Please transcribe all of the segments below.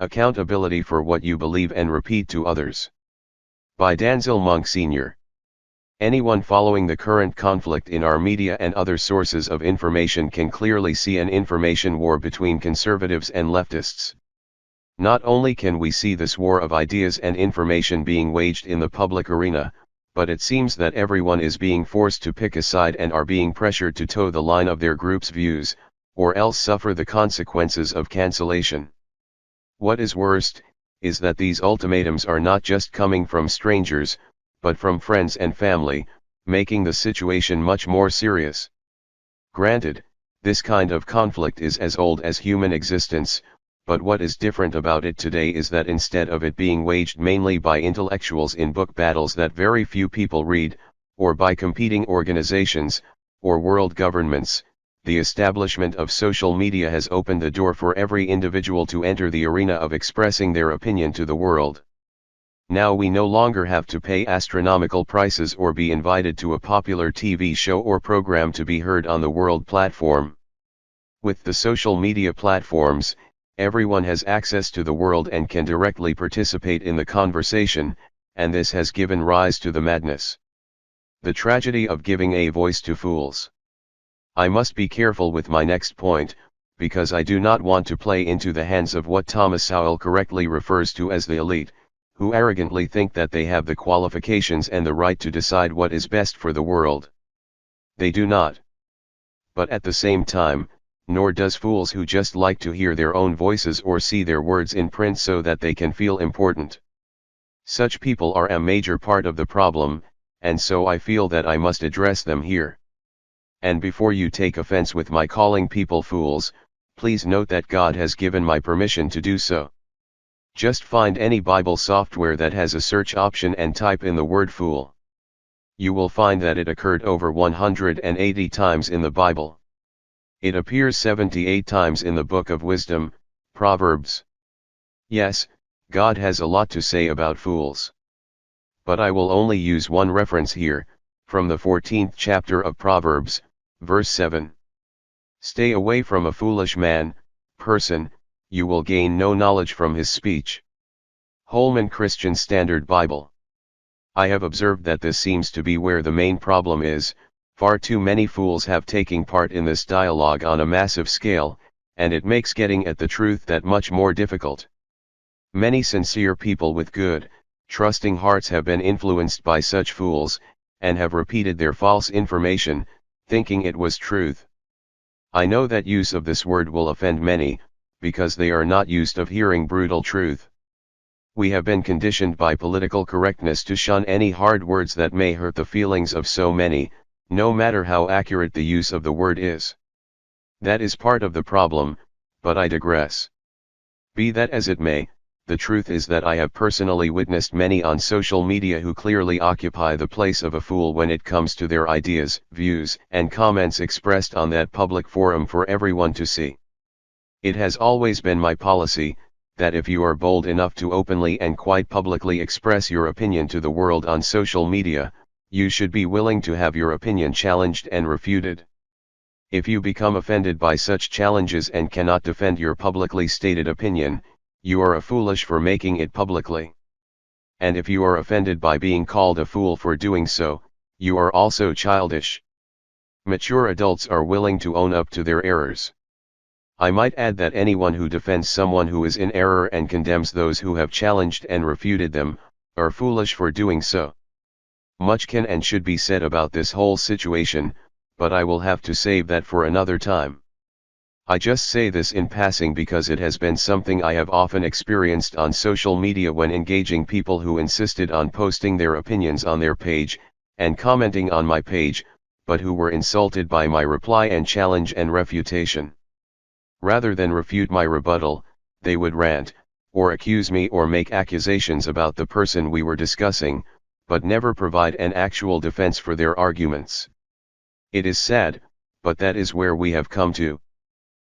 Accountability for what you believe and repeat to others. By Danzel Monk Sr. Anyone following the current conflict in our media and other sources of information can clearly see an information war between conservatives and leftists. Not only can we see this war of ideas and information being waged in the public arena, but it seems that everyone is being forced to pick a side and are being pressured to toe the line of their group's views, or else suffer the consequences of cancellation. What is worst, is that these ultimatums are not just coming from strangers, but from friends and family, making the situation much more serious. Granted, this kind of conflict is as old as human existence, but what is different about it today is that instead of it being waged mainly by intellectuals in book battles that very few people read, or by competing organizations, or world governments, the establishment of social media has opened the door for every individual to enter the arena of expressing their opinion to the world. Now we no longer have to pay astronomical prices or be invited to a popular TV show or program to be heard on the world platform. With the social media platforms, everyone has access to the world and can directly participate in the conversation, and this has given rise to the madness. The tragedy of giving a voice to fools. I must be careful with my next point, because I do not want to play into the hands of what Thomas Sowell correctly refers to as the elite, who arrogantly think that they have the qualifications and the right to decide what is best for the world. They do not. But at the same time, nor does fools who just like to hear their own voices or see their words in print so that they can feel important. Such people are a major part of the problem, and so I feel that I must address them here. And before you take offense with my calling people fools, please note that God has given my permission to do so. Just find any Bible software that has a search option and type in the word fool. You will find that it occurred over 180 times in the Bible. It appears 78 times in the Book of Wisdom, Proverbs. Yes, God has a lot to say about fools. But I will only use one reference here, from the 14th chapter of Proverbs, verse 7. Stay away from a foolish man, person, you will gain no knowledge from his speech. Holman Christian Standard Bible. I have observed that this seems to be where the main problem is. Far too many fools have taken part in this dialogue on a massive scale, and it makes getting at the truth that much more difficult. Many sincere people with good, trusting hearts have been influenced by such fools, and have repeated their false information, thinking it was truth. I know that use of this word will offend many, because they are not used of hearing brutal truth. We have been conditioned by political correctness to shun any hard words that may hurt the feelings of so many, no matter how accurate the use of the word is. That is part of the problem, but I digress. Be that as it may, the truth is that I have personally witnessed many on social media who clearly occupy the place of a fool when it comes to their ideas, views, and comments expressed on that public forum for everyone to see. It has always been my policy, that if you are bold enough to openly and quite publicly express your opinion to the world on social media, you should be willing to have your opinion challenged and refuted. If you become offended by such challenges and cannot defend your publicly stated opinion, you are a foolish for making it publicly. And if you are offended by being called a fool for doing so, you are also childish. Mature adults are willing to own up to their errors. I might add that anyone who defends someone who is in error and condemns those who have challenged and refuted them, are foolish for doing so. Much can and should be said about this whole situation, but I will have to save that for another time. I just say this in passing because it has been something I have often experienced on social media when engaging people who insisted on posting their opinions on their page, and commenting on my page, but who were insulted by my reply and challenge and refutation. Rather than refute my rebuttal, they would rant, or accuse me or make accusations about the person we were discussing, but never provide an actual defense for their arguments. It is sad, but that is where we have come to.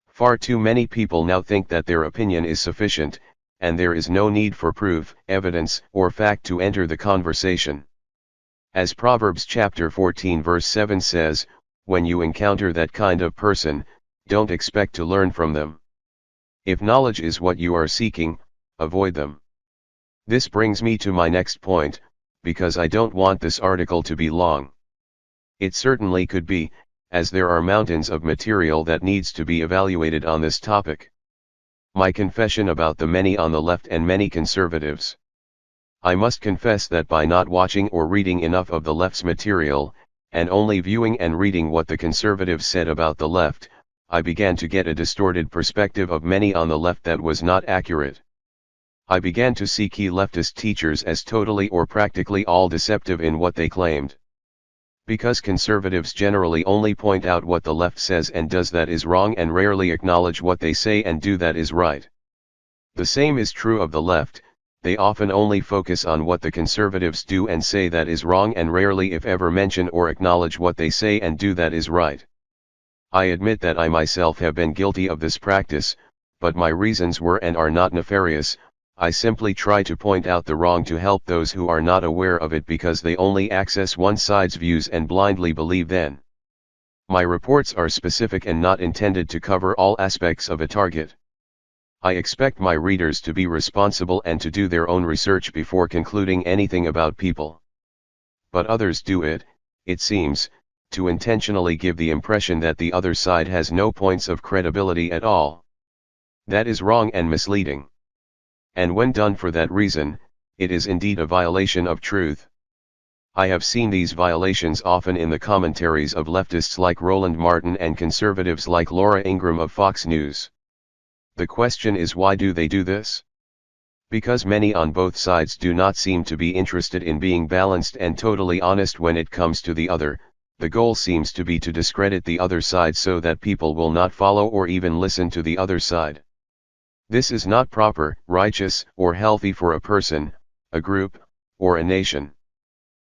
Far too many people now think that their opinion is sufficient, and there is no need for proof, evidence, or fact to enter the conversation. As Proverbs chapter 14 verse 7 says, when you encounter that kind of person, don't expect to learn from them. If knowledge is what you are seeking, avoid them. This brings me to my next point, because I don't want this article to be long. It certainly could be, as there are mountains of material that needs to be evaluated on this topic. My confession about the many on the left and many conservatives. I must confess that by not watching or reading enough of the left's material, and only viewing and reading what the conservatives said about the left, I began to get a distorted perspective of many on the left that was not accurate. I began to see key leftist teachers as totally or practically all deceptive in what they claimed. Because conservatives generally only point out what the left says and does that is wrong and rarely acknowledge what they say and do that is right. The same is true of the left, they often only focus on what the conservatives do and say that is wrong and rarely if ever mention or acknowledge what they say and do that is right. I admit that I myself have been guilty of this practice, but my reasons were and are not nefarious. I simply try to point out the wrong to help those who are not aware of it because they only access one side's views and blindly believe then. My reports are specific and not intended to cover all aspects of a target. I expect my readers to be responsible and to do their own research before concluding anything about people. But others do it, it seems, to intentionally give the impression that the other side has no points of credibility at all. That is wrong and misleading. And when done for that reason, it is indeed a violation of truth. I have seen these violations often in the commentaries of leftists like Roland Martin and conservatives like Laura Ingraham of Fox News. The question is, why do they do this? Because many on both sides do not seem to be interested in being balanced and totally honest when it comes to the other. The goal seems to be to discredit the other side so that people will not follow or even listen to the other side. This is not proper, righteous, or healthy for a person, a group, or a nation.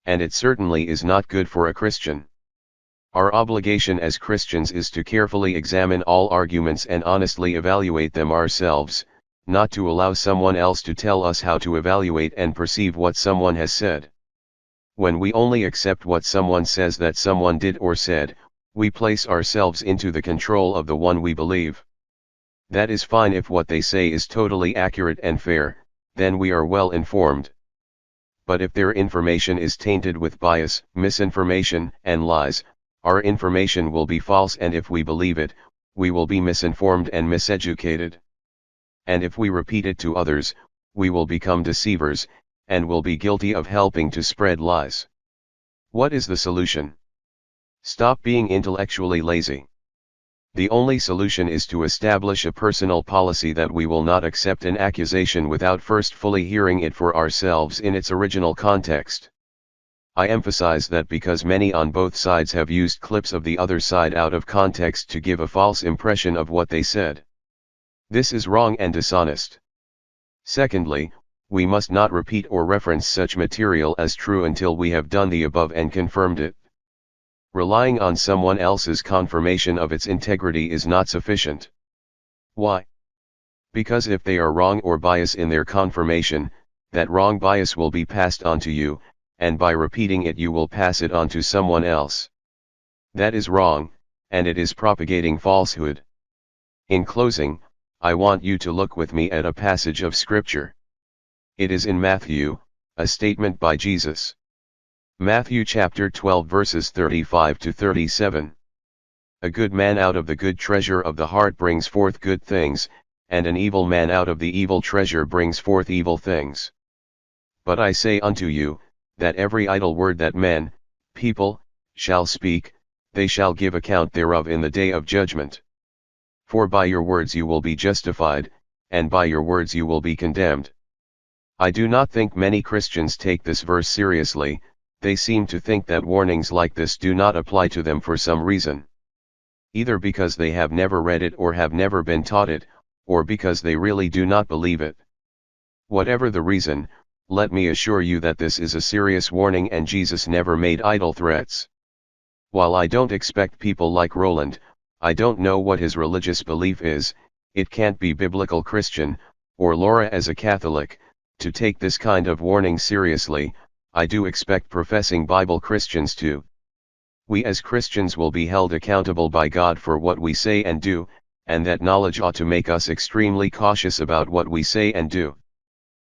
And it certainly is not good for a Christian. Our obligation as Christians is to carefully examine all arguments and honestly evaluate them ourselves, not to allow someone else to tell us how to evaluate and perceive what someone has said. When we only accept what someone says that someone did or said, we place ourselves into the control of the one we believe. That is fine if what they say is totally accurate and fair, then we are well informed. But if their information is tainted with bias, misinformation, and lies, our information will be false, and if we believe it, we will be misinformed and miseducated. And if we repeat it to others, we will become deceivers, and will be guilty of helping to spread lies. What is the solution? Stop being intellectually lazy. The only solution is to establish a personal policy that we will not accept an accusation without first fully hearing it for ourselves in its original context. I emphasize that because many on both sides have used clips of the other side out of context to give a false impression of what they said. This is wrong and dishonest. Secondly, we must not repeat or reference such material as true until we have done the above and confirmed it. Relying on someone else's confirmation of its integrity is not sufficient. Why? Because if they are wrong or bias in their confirmation, that wrong bias will be passed on to you, and by repeating it you will pass it on to someone else. That is wrong, and it is propagating falsehood. In closing, I want you to look with me at a passage of Scripture. It is in Matthew, a statement by Jesus. Matthew chapter 12 verses 35 to 37. A good man out of the good treasure of the heart brings forth good things, and an evil man out of the evil treasure brings forth evil things. But I say unto you, that every idle word that men, people, shall speak, they shall give account thereof in the day of judgment. For by your words you will be justified, and by your words you will be condemned. I do not think many Christians take this verse seriously. They seem to think that warnings like this do not apply to them for some reason. Either because they have never read it or have never been taught it, or because they really do not believe it. Whatever the reason, let me assure you that this is a serious warning and Jesus never made idle threats. While I don't expect people like Roland, I don't know what his religious belief is, it can't be biblical Christian, or Laura as a Catholic, to take this kind of warning seriously. I do expect professing Bible Christians to. We as Christians will be held accountable by God for what we say and do, and that knowledge ought to make us extremely cautious about what we say and do.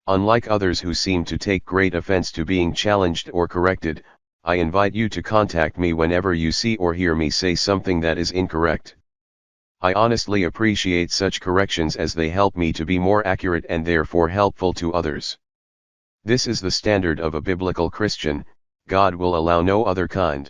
Unlike others who seem to take great offense to being challenged or corrected, I invite you to contact me whenever you see or hear me say something that is incorrect. I honestly appreciate such corrections as they help me to be more accurate and therefore helpful to others. This is the standard of a biblical Christian. God will allow no other kind.